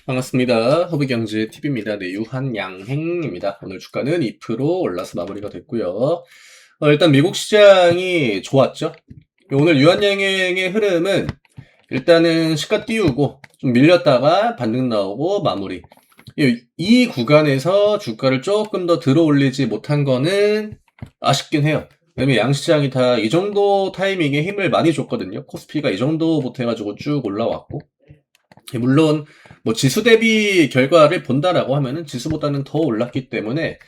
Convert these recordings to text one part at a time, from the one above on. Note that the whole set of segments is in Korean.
반갑습니다. 허브경제TV입니다. 네, 유한양행입니다. 오늘 주가는 2% 올라서 마무리가 됐고요. 일단 미국 시장이 좋았죠. 오늘 유한양행의 흐름은 일단은 시가 띄우고 좀 밀렸다가 반등 나오고 마무리. 이 구간에서 주가를 조금 더 들어 올리지 못한 거는 아쉽긴 해요. 왜냐면 양시장이 다 이 정도 타이밍에 힘을 많이 줬거든요. 코스피가 이 정도부터 해가지고 쭉 올라왔고. 물론 뭐 지수 대비 결과를 본다라고 하면은 지수보다는 더 올랐기 때문에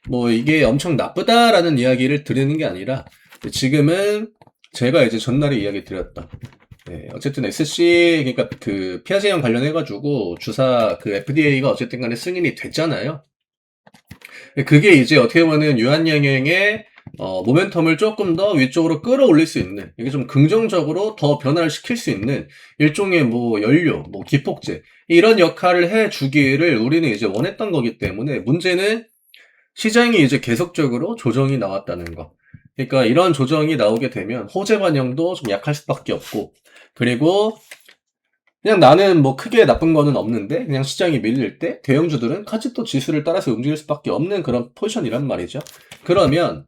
뭐 이게 엄청 나쁘다라는 이야기를 드리는 게 아니라 지금은 제가 이제 전날에 이야기 드렸던 어쨌든 SC 그러니까 그 피아제형 관련해가지고 주사 그 FDA가 어쨌든 간에 승인이 됐잖아요. 그게 이제 어떻게 보면은 유한양행의 모멘텀을 조금 더 위쪽으로 끌어올릴 수 있는, 이게 좀 긍정적으로 더 변화를 시킬 수 있는 일종의 뭐 연료, 뭐 기폭제, 이런 역할을 해주기를 우리는 이제 원했던 거기 때문에 문제는 시장이 이제 계속적으로 조정이 나왔다는 거. 그러니까 이런 조정이 나오게 되면 호재 반영도 좀 약할 수밖에 없고, 그리고 그냥 나는 뭐 크게 나쁜 거는 없는데 그냥 시장이 밀릴 때 대형주들은 같이 또 지수를 따라서 움직일 수밖에 없는 그런 포지션이란 말이죠. 그러면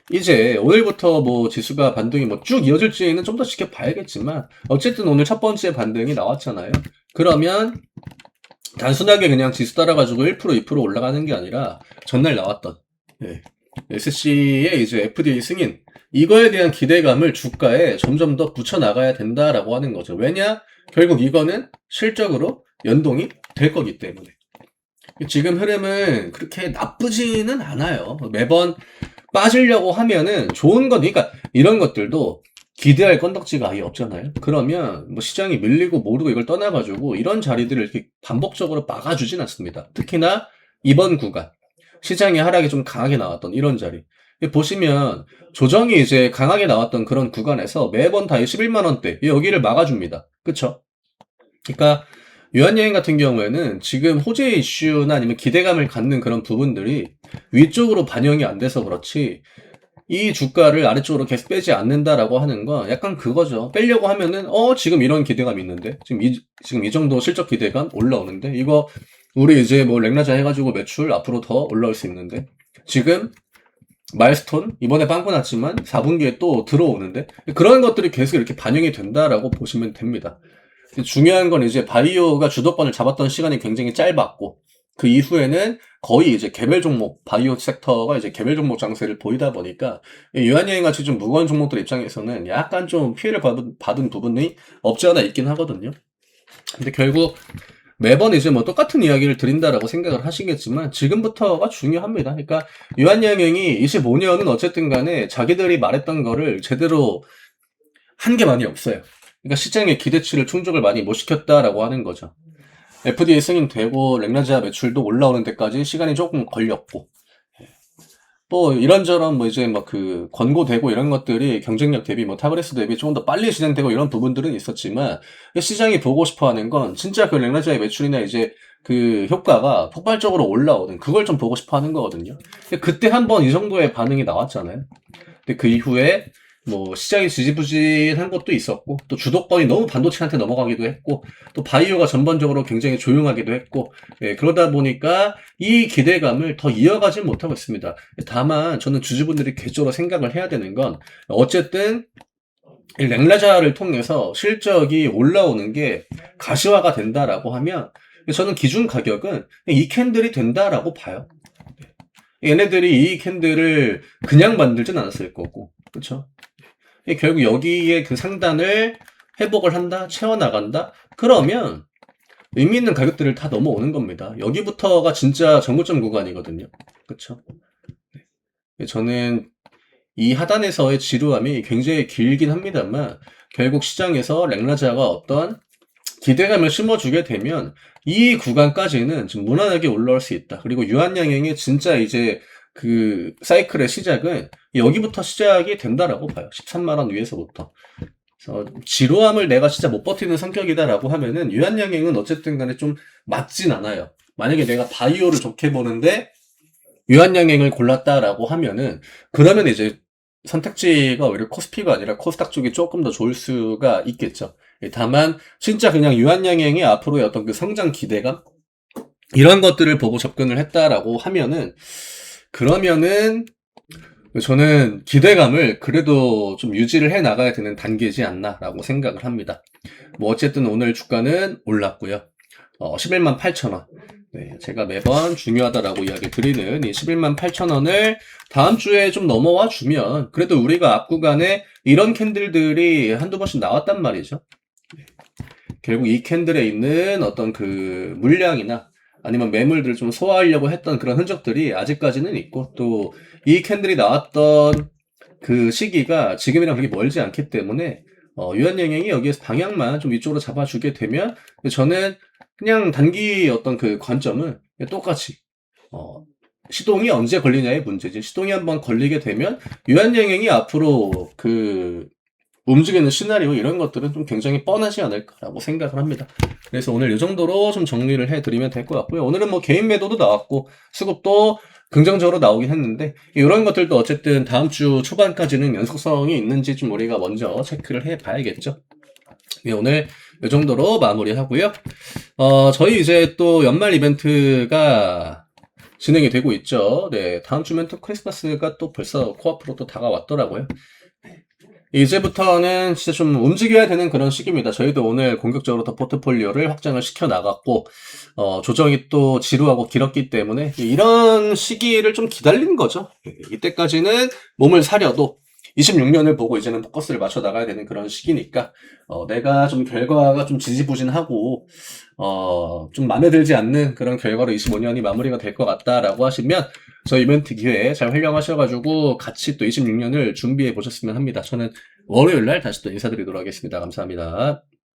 이제 오늘부터 뭐 지수가 반등이 뭐 쭉 이어질지는 좀 더 지켜봐야겠지만 어쨌든 오늘 첫 번째 반등이 나왔잖아요. 그러면 단순하게 그냥 지수 따라가지고 1% 2% 올라가는 게 아니라 전날 나왔던 SC의 이제 FDA 승인, 이거에 대한 기대감을 주가에 점점 더 붙여나가야 된다라고 하는 거죠. 왜냐? 결국 이거는 실적으로 연동이 될 거기 때문에. 지금 흐름은 그렇게 나쁘지는 않아요. 매번 빠지려고 하면은 좋은 건, 그러니까 이런 것들도 기대할 건덕지가 아예 없잖아요. 그러면 뭐 시장이 밀리고 모르고 이걸 떠나가지고 이런 자리들을 이렇게 반복적으로 막아주진 않습니다. 특히나 이번 구간 시장의 하락이 좀 강하게 나왔던 이런 자리 보시면 조정이 이제 강하게 나왔던 그런 구간에서 매번 다 11만 원대 여기를 막아줍니다. 그쵸? 그러니까 유한여행 같은 경우에는 지금 호재 이슈나 아니면 기대감을 갖는 그런 부분들이 위쪽으로 반영이 안 돼서 그렇지 이 주가를 아래쪽으로 계속 빼지 않는다라고 하는 건 약간 그거죠. 빼려고 하면은 지금 이런 기대감이 있는데 지금 이 정도 실적 기대감 올라오는데 이거 우리 이제 뭐 랭라자 해가지고 매출 앞으로 더 올라올 수 있는데 지금 마일스톤 이번에 빵꾸 났지만 4분기에 또 들어오는데 그런 것들이 계속 이렇게 반영이 된다라고 보시면 됩니다. 중요한 건 이제 바이오가 주도권을 잡았던 시간이 굉장히 짧았고 그 이후에는 거의 이제 개별 종목, 바이오 섹터가 이제 개별 종목 장세를 보이다 보니까 유한여행 같이 좀 무거운 종목들 입장에서는 약간 좀 피해를 받은 부분이 없지 않아 있긴 하거든요. 근데 결국 매번 이제 뭐 똑같은 이야기를 드린다라고 생각을 하시겠지만 지금부터가 중요합니다. 그러니까 유한양행이 25년은 어쨌든 간에 자기들이 말했던 거를 제대로 한 게 많이 없어요. 그러니까 시장의 기대치를 충족을 많이 못 시켰다라고 하는 거죠. FDA 승인되고 렉나지아 매출도 올라오는 데까지 시간이 조금 걸렸고 또 이런저런 뭐 이제 막 그 권고되고 이런 것들이 경쟁력 대비 뭐 타브레스 대비 조금 더 빨리 진행되고 이런 부분들은 있었지만 시장이 보고 싶어하는 건 진짜 그 렉나지아의 매출이나 이제 그 효과가 폭발적으로 올라오는 그걸 좀 보고 싶어하는 거거든요. 그때 한번 이 정도의 반응이 나왔잖아요. 근데 그 이후에 뭐 시장이 지지부진한 것도 있었고 또 주도권이 너무 반도체한테 넘어가기도 했고 또 바이오가 전반적으로 굉장히 조용하기도 했고 그러다 보니까 이 기대감을 더 이어가지 못하고 있습니다. 다만 저는 주주분들이 개조로 생각을 해야 되는 건 어쨌든 이 랭라자를 통해서 실적이 올라오는 게 가시화가 된다라고 하면 저는 기준 가격은 이 캔들이 된다라고 봐요. 얘네들이 이 캔들을 그냥 만들진 않았을 거고 그렇죠? 결국 여기에 그 상단을 회복을 한다, 채워나간다? 그러면 의미 있는 가격들을 다 넘어오는 겁니다. 여기부터가 진짜 정고점 구간이거든요. 그쵸? 저는 이 하단에서의 지루함이 굉장히 길긴 합니다만 결국 시장에서 랭라자가 어떤 기대감을 심어주게 되면 이 구간까지는 좀 무난하게 올라올 수 있다. 그리고 유한양행의 진짜 이제 그 사이클의 시작은 여기부터 시작이 된다라고 봐요. 13만 원 위에서부터. 그래서 지루함을 내가 진짜 못 버티는 성격이다라고 하면은 유한양행은 어쨌든 간에 좀 맞진 않아요. 만약에 내가 바이오를 좋게 보는데 유한양행을 골랐다라고 하면은 그러면 이제 선택지가 오히려 코스피가 아니라 코스닥 쪽이 조금 더 좋을 수가 있겠죠. 다만 진짜 그냥 유한양행의 앞으로의 어떤 그 성장 기대감 이런 것들을 보고 접근을 했다라고 하면은 그러면은 저는 기대감을 그래도 좀 유지를 해 나가야 되는 단계지 않나라고 생각을 합니다. 뭐 어쨌든 오늘 주가는 올랐고요. 11만 8천 원. 네, 제가 매번 중요하다라고 이야기 드리는 이 11만 8천 원을 다음 주에 좀 넘어와 주면 그래도 우리가 앞 구간에 이런 캔들들이 한두 번씩 나왔단 말이죠. 결국 이 캔들에 있는 어떤 그 물량이나 아니면 매물들을 좀 소화하려고 했던 그런 흔적들이 아직까지는 있고 또 이 캔들이 나왔던 그 시기가 지금이랑 그렇게 멀지 않기 때문에 유한양행이 여기에서 방향만 좀 이쪽으로 잡아주게 되면 저는 그냥 단기 어떤 그 관점은 똑같이 시동이 언제 걸리냐의 문제지. 시동이 한번 걸리게 되면 유한양행이 앞으로 그 움직이는 시나리오 이런 것들은 좀 굉장히 뻔하지 않을까라고 생각을 합니다. 그래서 오늘 이 정도로 좀 정리를 해드리면 될 것 같고요. 오늘은 뭐 개인 매도도 나왔고 수급도 긍정적으로 나오긴 했는데 이런 것들도 어쨌든 다음 주 초반까지는 연속성이 있는지 좀 우리가 먼저 체크를 해봐야겠죠. 네, 오늘 이 정도로 마무리하고요. 저희 이제 또 연말 이벤트가 진행이 되고 있죠. 네, 다음 주면 또 크리스마스가 또 벌써 코앞으로 또 다가왔더라고요. 이제부터는 진짜 좀 움직여야 되는 그런 시기입니다. 저희도 오늘 공격적으로 더 포트폴리오를 확장을 시켜 나갔고, 조정이 또 지루하고 길었기 때문에 이런 시기를 좀 기다리는 거죠. 이때까지는 몸을 사려도 26년을 보고 이제는 포커스를 맞춰 나가야 되는 그런 시기니까, 내가 좀 결과가 좀 지지부진하고, 좀 마음에 들지 않는 그런 결과로 25년이 마무리가 될 것 같다라고 하시면, 저 이벤트 기회에 잘 활용하셔가지고 같이 또 26년을 준비해 보셨으면 합니다. 저는 월요일 날 다시 또 인사드리도록 하겠습니다. 감사합니다.